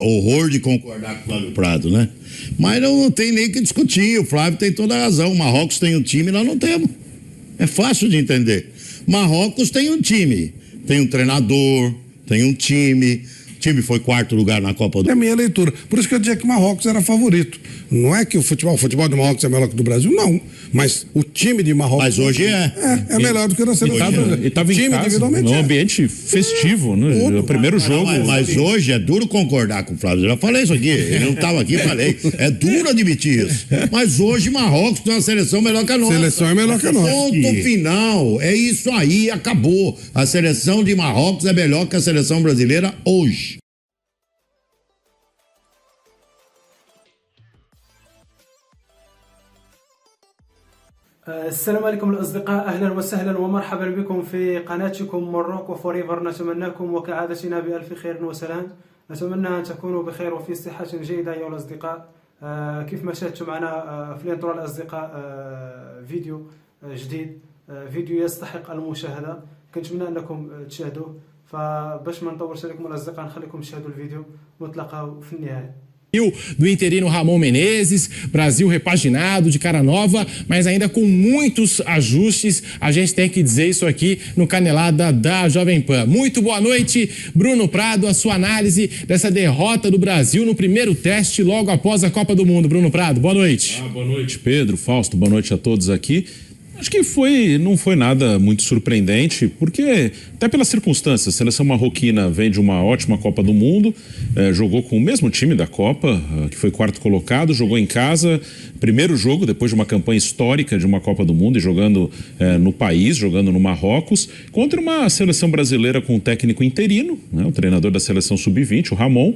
horror de concordar com o Flávio Prado, né? Mas não tem nem que discutir, o Flávio tem toda a razão. O Marrocos tem um time, nós não temos. É fácil de entender. Marrocos tem um time, tem um treinador, tem um time. O time foi 4º lugar na Copa do... É a minha leitura. Por isso que eu dizia que o Marrocos era favorito. Não é que o futebol do Marrocos é melhor que o do Brasil, não. Mas o time de Marrocos... Mas hoje é. É melhor do que na seleção brasileira. E estava em casa, num ambiente festivo, né? O primeiro jogo... Mas hoje é duro concordar com o Flávio. Eu já falei isso aqui. Ele não estava aqui, falei. É duro admitir isso. Mas hoje Marrocos tem uma seleção melhor que a nossa. Seleção é melhor que a nossa. Ponto final. É isso aí, acabou. A seleção de Marrocos é melhor que a seleção brasileira hoje. السلام عليكم الأصدقاء، أهلا وسهلا ومرحبا بكم في قناتكم مروكو فوريفر. نتمنىكم وكعادتنا بألف خير وسلام. نتمنى أن تكونوا بخير وفي صحة جيدة أيها الأصدقاء. كيف ما شاهدتم معنا في الانترو الأصدقاء فيديو جديد، فيديو يستحق المشاهدة. كنتمنى أنكم تشاهدوه، فباش ما نطولش عليكم الأصدقاء نخليكم تشاهدوا الفيديو ونتلاقاو في النهاية. Do interino Ramon Menezes, Brasil repaginado, de cara nova, mas ainda com muitos ajustes. A gente tem que dizer isso aqui no Canelada da Jovem Pan. Muito boa noite, Bruno Prado, a sua análise dessa derrota do Brasil no primeiro teste logo após a Copa do Mundo. Bruno Prado, boa noite. Boa noite, Pedro, Fausto, boa noite a todos aqui. Acho que não foi nada muito surpreendente, porque até pelas circunstâncias, a seleção marroquina vem de uma ótima Copa do Mundo, jogou com o mesmo time da Copa, que foi 4º colocado, jogou em casa, primeiro jogo depois de uma campanha histórica de uma Copa do Mundo e jogando no país, jogando no Marrocos, contra uma seleção brasileira com um técnico interino, né, o treinador da seleção sub-20, o Ramon,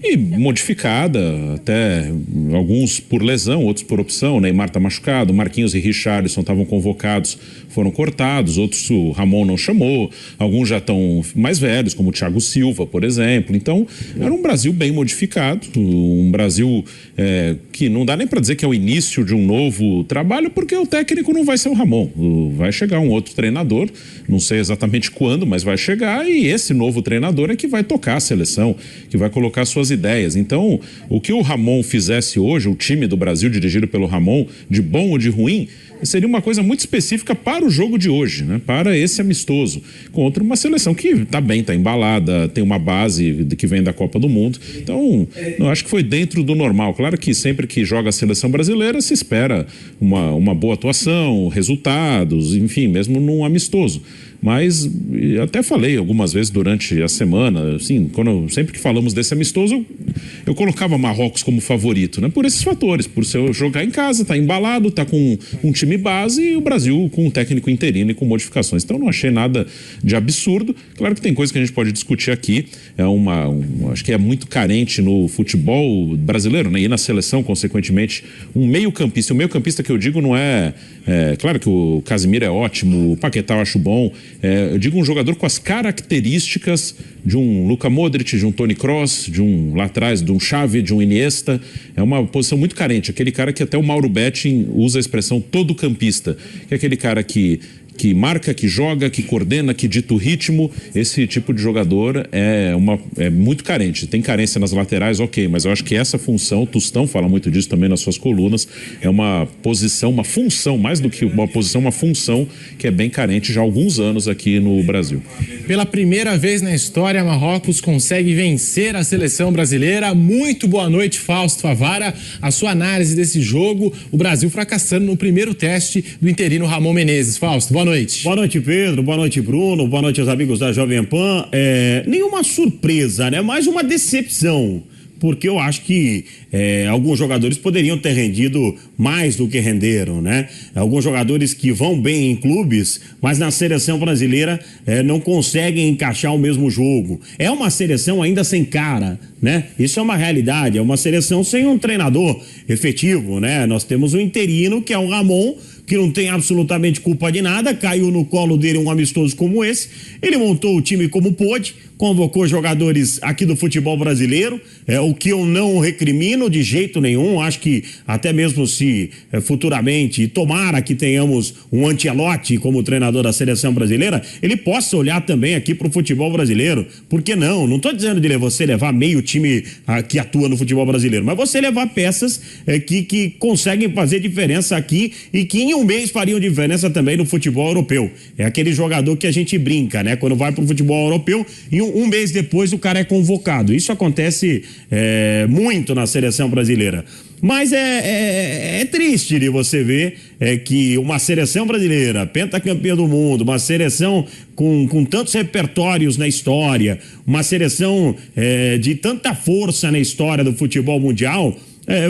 e modificada, até alguns por lesão, outros por opção. Neymar está machucado, Marquinhos e Richarlison estavam convocados, foram cortados, outros o Ramon não chamou, alguns já estão mais velhos, como o Thiago Silva, por exemplo. Então, era um Brasil bem modificado, um Brasil que não dá nem para dizer que é o início de um novo trabalho, porque o técnico não vai ser o Ramon, vai chegar um outro treinador, não sei exatamente quando, mas vai chegar, e esse novo treinador é que vai tocar a seleção, que vai colocar suas ideias. Então, o que o Ramon fizesse hoje, o time do Brasil dirigido pelo Ramon, de bom ou de ruim, seria uma coisa muito específica para o jogo de hoje, né? Para esse amistoso, contra uma seleção que está bem, está embalada, tem uma base que vem da Copa do Mundo. Então, eu acho que foi dentro do normal. Claro que sempre que joga a seleção brasileira se espera uma boa atuação, resultados, enfim, mesmo num amistoso. Mas até falei algumas vezes durante a semana, assim, sempre que falamos desse amistoso, eu colocava Marrocos como favorito, né? Por esses fatores, por ser jogar em casa, tá embalado, tá com um time base, e o Brasil com um técnico interino e com modificações. Então não achei nada de absurdo. Claro que tem coisa que a gente pode discutir aqui, acho que é muito carente no futebol brasileiro, né? E na seleção, consequentemente, um meio-campista. O meio-campista que eu digo não claro que o Casemiro é ótimo, o Paquetá eu acho bom. Eu digo um jogador com as características de um Luka Modric, de um Toni Kroos, de um lá atrás, de um Xavi, de um Iniesta. É uma posição muito carente. Aquele cara que até o Mauro Betting usa a expressão todo campista, que é aquele cara que marca, que joga, que coordena, que dita o ritmo. Esse tipo de jogador é muito carente. Tem carência nas laterais, ok, mas eu acho que essa função, o Tostão fala muito disso também nas suas colunas, é uma posição, uma função, mais do que uma posição, uma função que é bem carente já há alguns anos aqui no Brasil. Pela primeira vez na história, Marrocos consegue vencer a seleção brasileira. Muito boa noite, Fausto Favara. A sua análise desse jogo, o Brasil fracassando no primeiro teste do interino Ramon Menezes. Fausto, boa noite. Boa noite, Pedro. Boa noite, Bruno. Boa noite aos amigos da Jovem Pan. Nenhuma surpresa, né? Mais uma decepção. Porque eu acho que alguns jogadores poderiam ter rendido mais do que renderam, né? Alguns jogadores que vão bem em clubes, mas na seleção brasileira não conseguem encaixar o mesmo jogo. É uma seleção ainda sem cara, né? Isso é uma realidade, é uma seleção sem um treinador efetivo, né? Nós temos um interino, que é o Ramon, que não tem absolutamente culpa de nada, caiu no colo dele um amistoso como esse, ele montou o time como pôde, convocou jogadores aqui do futebol brasileiro, o que eu não recrimino de jeito nenhum, acho que até mesmo se futuramente, tomara que tenhamos um Ancelotti como treinador da seleção brasileira, ele possa olhar também aqui para o futebol brasileiro, por que não? Não estou dizendo de você levar meio time que atua no futebol brasileiro, mas você levar peças que conseguem fazer diferença aqui e que em um mês fariam diferença também no futebol europeu. É aquele jogador que a gente brinca, né? Quando vai para o futebol europeu, em um mês depois o cara é convocado. Isso acontece muito na seleção brasileira. Mas é triste de você ver que uma seleção brasileira, pentacampeã do mundo, uma seleção com tantos repertórios na história, uma seleção de tanta força na história do futebol mundial,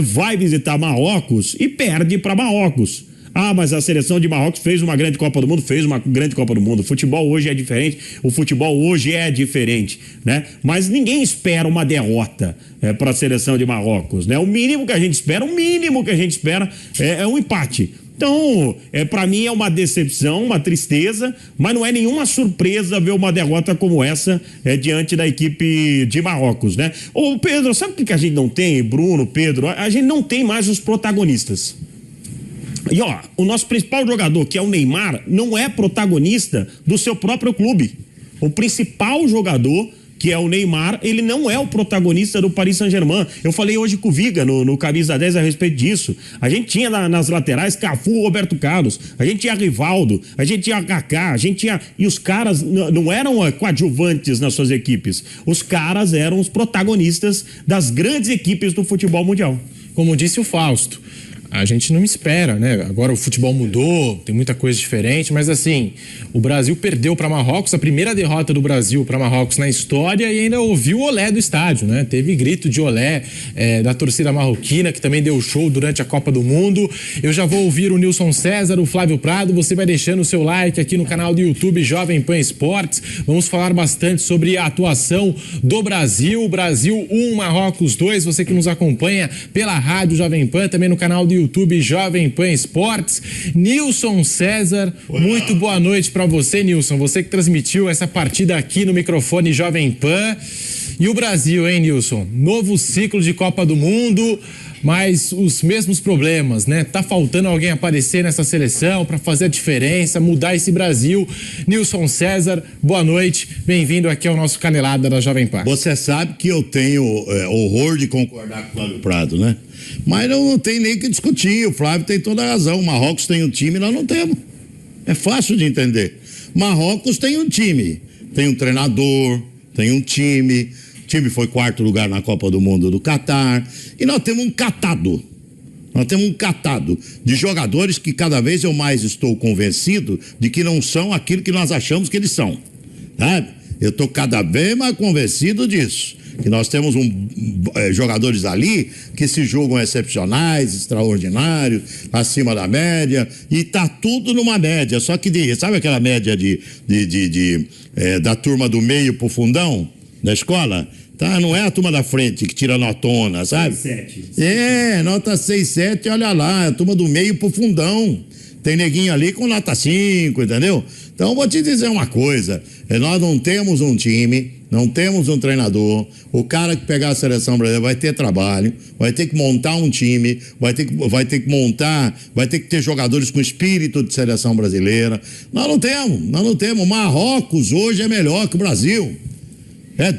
vai visitar Marrocos e perde para Marrocos. Ah, mas a seleção de Marrocos fez uma grande Copa do Mundo, fez uma grande Copa do Mundo. O futebol hoje é diferente, né? Mas ninguém espera uma derrota para a seleção de Marrocos, né? O mínimo que a gente espera é um empate. Então, para mim é uma decepção, uma tristeza, mas não é nenhuma surpresa ver uma derrota como essa diante da equipe de Marrocos, né? Ô Pedro, sabe o que a gente não tem, Bruno, Pedro? A gente não tem mais os protagonistas. E o nosso principal jogador, que é o Neymar, não é protagonista do seu próprio clube. O principal jogador, que é o Neymar, ele não é o protagonista do Paris Saint-Germain. Eu falei hoje com o Viga, no Camisa 10, a respeito disso. A gente tinha nas laterais Cafu, Roberto Carlos, a gente tinha Rivaldo, a gente tinha Kaká, e os caras não eram coadjuvantes nas suas equipes. Os caras eram os protagonistas das grandes equipes do futebol mundial. Como disse o Fausto, a gente não espera, né? Agora o futebol mudou, tem muita coisa diferente, mas assim, o Brasil perdeu para Marrocos, a primeira derrota do Brasil para Marrocos na história, e ainda ouviu o olé do estádio, né? Teve grito de olé da torcida marroquina, que também deu show durante a Copa do Mundo. Eu já vou ouvir o Nilson César, o Flávio Prado, você vai deixando o seu like aqui no canal do YouTube Jovem Pan Esportes. Vamos falar bastante sobre a atuação do Brasil. Brasil 1, Marrocos 2, você que nos acompanha pela rádio Jovem Pan, também no canal do YouTube Jovem Pan Esportes. Nilson César, muito boa noite para você, Nilson. Você que transmitiu essa partida aqui no microfone Jovem Pan. E o Brasil, hein, Nilson? Novo ciclo de Copa do Mundo, mas os mesmos problemas, né? Tá faltando alguém aparecer nessa seleção para fazer a diferença, mudar esse Brasil. Nilson César, boa noite. Bem-vindo aqui ao nosso Canelada da Jovem Pan. Você sabe que eu tenho horror de concordar com o Flávio Prado, né? Mas não tem nem que discutir. O Flávio tem toda a razão. O Marrocos tem um time, nós não temos. É fácil de entender. Marrocos tem um time, tem um treinador, tem um time. O time foi 4º lugar na Copa do Mundo do Catar. E nós temos um catado. Nós temos um catado de jogadores que cada vez eu mais estou convencido de que não são aquilo que nós achamos que eles são. Sabe? Eu estou cada vez mais convencido disso. Que nós temos jogadores ali que se julgam excepcionais, extraordinários, acima da média, e tá tudo numa média, só que sabe aquela média da turma do meio pro fundão da escola? Tá, não é a turma da frente que tira notona, sabe? 6,7. Nota 6,7, olha lá, a turma do meio pro fundão. Tem neguinho ali com nota 5, entendeu? Então, vou te dizer uma coisa, nós não temos um time, não temos um treinador, o cara que pegar a seleção brasileira vai ter trabalho, vai ter que montar um time, vai ter que ter jogadores com espírito de seleção brasileira. Nós não temos. Marrocos hoje é melhor que o Brasil.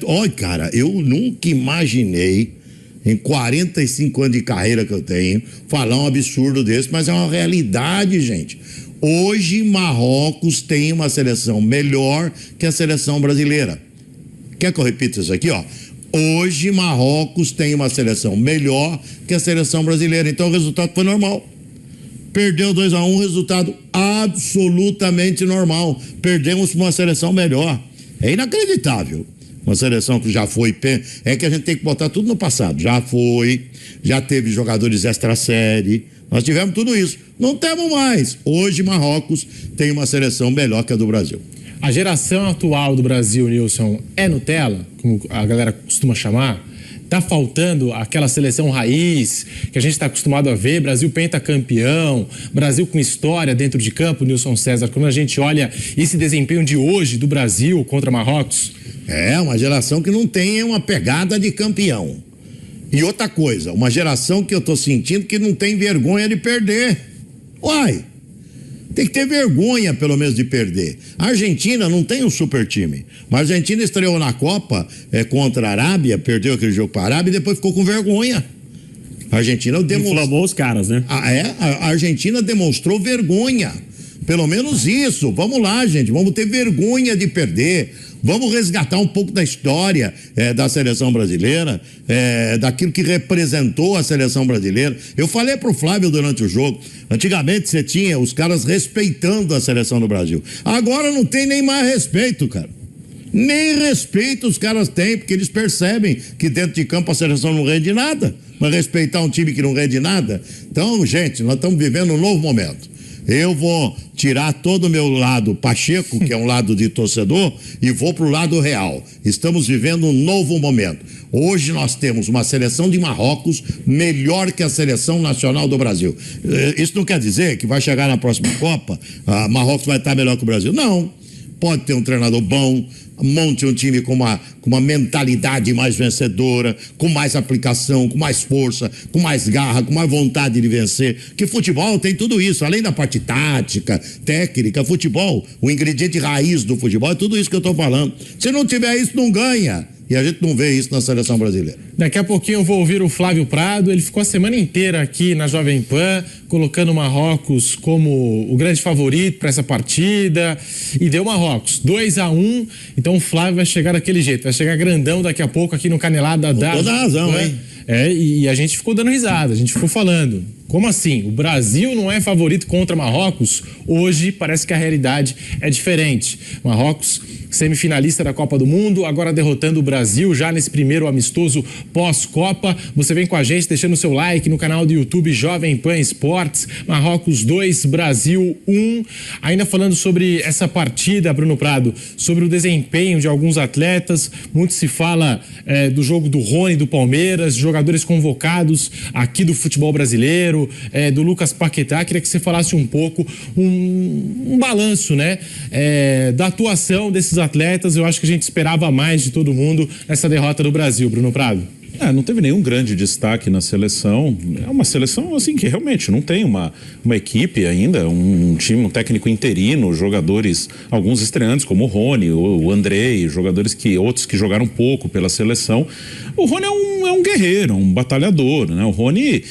Olha, cara, eu nunca imaginei, em 45 anos de carreira que eu tenho, falar um absurdo desse, mas é uma realidade, gente. Hoje, Marrocos tem uma seleção melhor que a seleção brasileira. Quer que eu repita isso aqui, ó? Hoje, Marrocos tem uma seleção melhor que a seleção brasileira. Então, o resultado foi normal. Perdeu 2-1, resultado absolutamente normal. Perdemos para uma seleção melhor. É inacreditável. Uma seleção que já foi... É que a gente tem que botar tudo no passado. Já teve jogadores extra-série. Nós tivemos tudo isso. Não temos mais. Hoje, Marrocos tem uma seleção melhor que a do Brasil. A geração atual do Brasil, Nilson, é Nutella, como a galera costuma chamar? Tá faltando aquela seleção raiz que a gente está acostumado a ver, Brasil pentacampeão, Brasil com história dentro de campo, Nilson César. Quando a gente olha esse desempenho de hoje do Brasil contra Marrocos... É, uma geração que não tem uma pegada de campeão. E outra coisa, uma geração que eu tô sentindo que não tem vergonha de perder. Uai, tem que ter vergonha pelo menos de perder. A Argentina não tem um super time, mas a Argentina estreou na Copa contra a Arábia, perdeu aquele jogo para a Arábia e depois ficou com vergonha. A Argentina inflamou os caras, né? A Argentina demonstrou vergonha. Pelo menos isso. Vamos lá, gente. Vamos ter vergonha de perder. Vamos resgatar um pouco da história da seleção brasileira, daquilo que representou a seleção brasileira. Eu falei pro Flávio durante o jogo, antigamente você tinha os caras respeitando a seleção do Brasil. Agora não tem nem mais respeito, cara. Nem respeito os caras têm, porque eles percebem que dentro de campo a seleção não rende nada. Mas respeitar um time que não rende nada? Então, gente, nós estamos vivendo um novo momento. Eu vou tirar todo o meu lado Pacheco, que é um lado de torcedor, e vou para o lado real. Estamos vivendo um novo momento. Hoje nós temos uma seleção de Marrocos melhor que a seleção nacional do Brasil. Isso não quer dizer que vai chegar na próxima Copa, a Marrocos vai estar melhor que o Brasil. Não. Pode ter um treinador bom, monte um time com uma mentalidade mais vencedora, com mais aplicação, com mais força, com mais garra, com mais vontade de vencer. Que futebol tem tudo isso, além da parte tática, técnica, futebol, o ingrediente raiz do futebol é tudo isso que eu estou falando. Se não tiver isso, não ganha. E a gente não vê isso na seleção brasileira. Daqui a pouquinho eu vou ouvir o Flávio Prado. Ele ficou a semana inteira aqui na Jovem Pan, colocando o Marrocos como o grande favorito para essa partida. E deu Marrocos, 2-1. Então o Flávio vai chegar daquele jeito, vai chegar grandão daqui a pouco aqui no Canelada da... Com toda a razão, hein? E a gente ficou dando risada, a gente ficou falando. Como assim? O Brasil não é favorito contra Marrocos? Hoje parece que a realidade é diferente. Marrocos, semifinalista da Copa do Mundo, agora derrotando o Brasil já nesse primeiro amistoso pós-Copa. Você vem com a gente deixando o seu like no canal do YouTube Jovem Pan Esportes. Marrocos 2, Brasil 1. Ainda falando sobre essa partida, Bruno Prado, sobre o desempenho de alguns atletas. Muito se fala do jogo do Rony, do Palmeiras, jogadores convocados aqui do futebol brasileiro, do Lucas Paquetá. Queria que você falasse um pouco, um balanço, né, da atuação desses atletas. Eu acho que a gente esperava mais de todo mundo nessa derrota do Brasil, Bruno Prado. Não teve nenhum grande destaque na seleção. É uma seleção assim que realmente não tem uma equipe ainda, um time, um técnico interino, jogadores, alguns estreantes como o Rony, o Andrei, jogadores outros que jogaram pouco pela seleção. O Rony é um guerreiro, um batalhador, né? O Rony,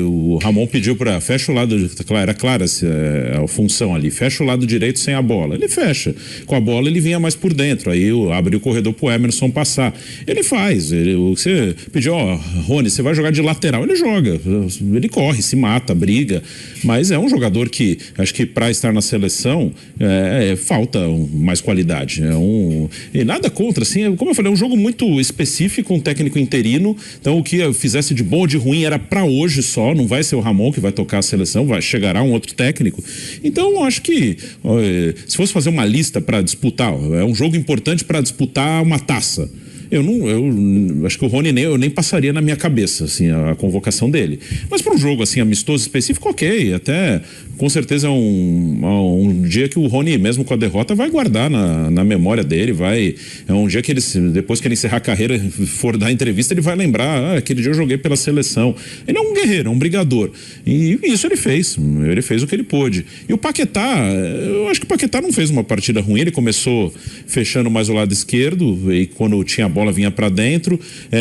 o Ramon pediu para fecha o lado, era clara a função ali, fecha o lado direito sem a bola. Ele fecha. Com a bola ele vinha mais por dentro, aí abriu o corredor pro Emerson passar. Ele faz, você pediu, Rony, você vai jogar de lateral, ele joga, ele corre, se mata, briga, mas é um jogador que, acho que para estar na seleção, falta mais qualidade, e nada contra, assim, como eu falei, é um jogo muito específico, um técnico interino, então o que eu fizesse de bom ou de ruim era para hoje só, não vai ser o Ramon que vai tocar a seleção, chegará um outro técnico, então eu acho que se fosse fazer uma lista para disputar, é um jogo importante para disputar uma taça. Eu acho que o Rony eu nem passaria na minha cabeça, assim, a convocação dele. Mas para um jogo, assim, amistoso específico, ok, até com certeza é um dia que o Rony, mesmo com a derrota, vai guardar na memória dele, é um dia que depois que ele encerrar a carreira, for dar entrevista, ele vai lembrar, aquele dia eu joguei pela seleção. Ele é um guerreiro, é um brigador. E isso ele fez o que ele pôde. E o Paquetá, eu acho que o Paquetá não fez uma partida ruim, ele começou fechando mais o lado esquerdo, e quando tinha a bola vinha para dentro,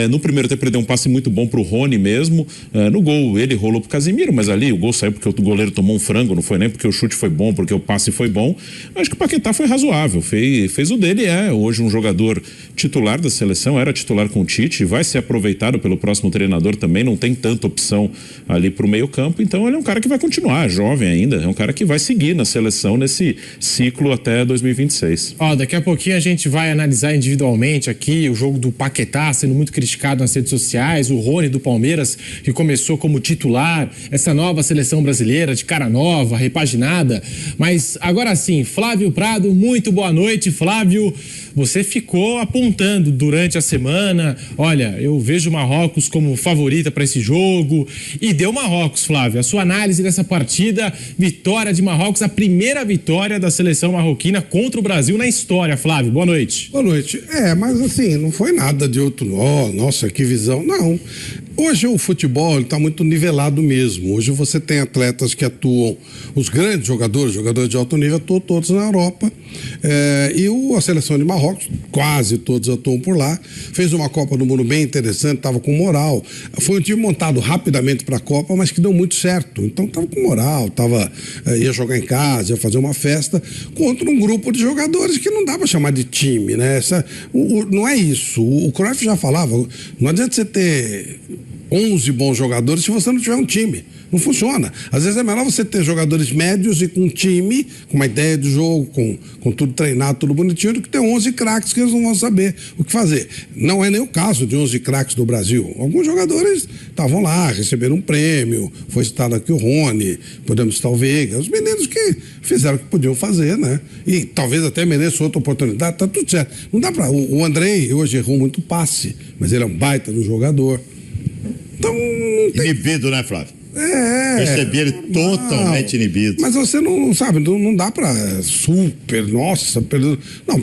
no primeiro tempo ele deu um passe muito bom pro Rony mesmo, no gol ele rolou pro Casemiro, mas ali o gol saiu porque o goleiro tomou um frango, não foi nem porque o chute foi bom, porque o passe foi bom. Acho que o Paquetá foi razoável, fez o dele, hoje um jogador titular da seleção, era titular com o Tite, vai ser aproveitado pelo próximo treinador também, não tem tanta opção ali pro meio campo, então ele é um cara que vai continuar, jovem ainda, é um cara que vai seguir na seleção nesse ciclo até 2026. Daqui a pouquinho a gente vai analisar individualmente aqui o jogo do Paquetá sendo muito criticado nas redes sociais, o Rony do Palmeiras que começou como titular, essa nova seleção brasileira de cara nova, repaginada, mas agora sim, Flávio Prado, muito boa noite, Flávio. você ficou apontando durante a semana, olha, eu vejo Marrocos como favorita para esse jogo, e deu Marrocos, Flávio. A sua análise dessa partida, vitória de Marrocos, a primeira vitória da seleção marroquina contra o Brasil na história, Flávio. Boa noite. Boa noite. Mas assim, não foi nada de outro, nossa, que visão. Não. Hoje o futebol está muito nivelado mesmo. Hoje você tem atletas que atuam, os grandes jogadores de alto nível, atuam todos na Europa. A seleção de Marrocos, quase todos atuam por lá. Fez uma Copa do Mundo bem interessante, estava com moral. Foi um time montado rapidamente para a Copa, mas que deu muito certo. Então estava com moral, ia jogar em casa, ia fazer uma festa contra um grupo de jogadores que não dá para chamar de time, né? Não é isso. O Cruyff já falava, não adianta você ter 11 bons jogadores se você não tiver um time. Não funciona. Às vezes é melhor você ter jogadores médios e com um time, com uma ideia de jogo, com tudo treinado, tudo bonitinho, do que ter 11 craques que eles não vão saber o que fazer. Não é nem o caso de 11 craques do Brasil. Alguns jogadores estavam lá, receberam um prêmio, foi citado aqui o Rony, podemos citar o Veiga, os meninos que fizeram o que podiam fazer, né? E talvez até mereçam outra oportunidade, tá tudo certo. Não dá pra... O Andrei hoje errou muito passe, mas ele é um baita do jogador. Então, não tem... Inibido, né, Flávio? Percebi ele totalmente inibido. Mas você não sabe, não dá pra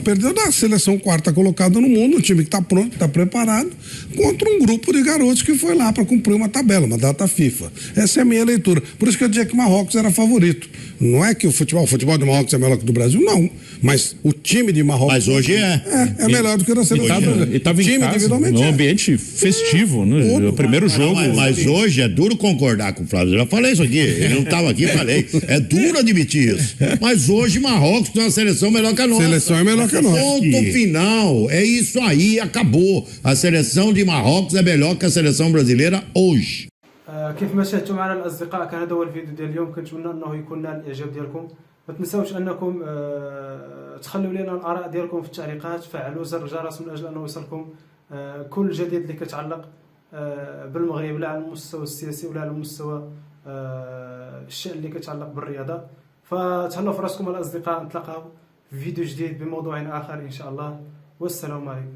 perdeu da seleção quarta colocada no mundo, um time que tá pronto, que tá preparado, contra um grupo de garotos que foi lá pra cumprir uma tabela, uma data FIFA. Essa é a minha leitura. Por isso que eu dizia que Marrocos era favorito. Não é que o futebol de Marrocos é melhor que o do Brasil, não. Mas o time de Marrocos... Mas hoje é melhor do que o da seleção. E estava em casa, num ambiente festivo, no primeiro jogo. Mas hoje é duro concordar com o Flávio. Eu já falei isso aqui, ele não estava aqui, falei. É duro admitir isso. Mas hoje Marrocos tem uma seleção melhor que a nossa. Seleção é melhor que a nossa. Ponto final. É isso aí, acabou. A seleção de Marrocos é melhor que a seleção brasileira hoje. كيف ما شاهدتوا معنا الاصدقاء، كان هذا هو الفيديو ديال اليوم. كنتمنى انه يكون نال الاعجاب ديالكم. ما تنساوش انكم تخلوا لنا الاراء ديالكم في التعليقات، فعلوا زر الجرس من اجل انه يوصلكم كل جديد اللي كيتعلق بالمغرب، لا على المستوى السياسي ولا على المستوى الشأن اللي كيتعلق بالرياضه. فتهلاو في راسكم الاصدقاء، نتلاقاو في فيديو جديد بموضوع اخر ان شاء الله، والسلام عليكم.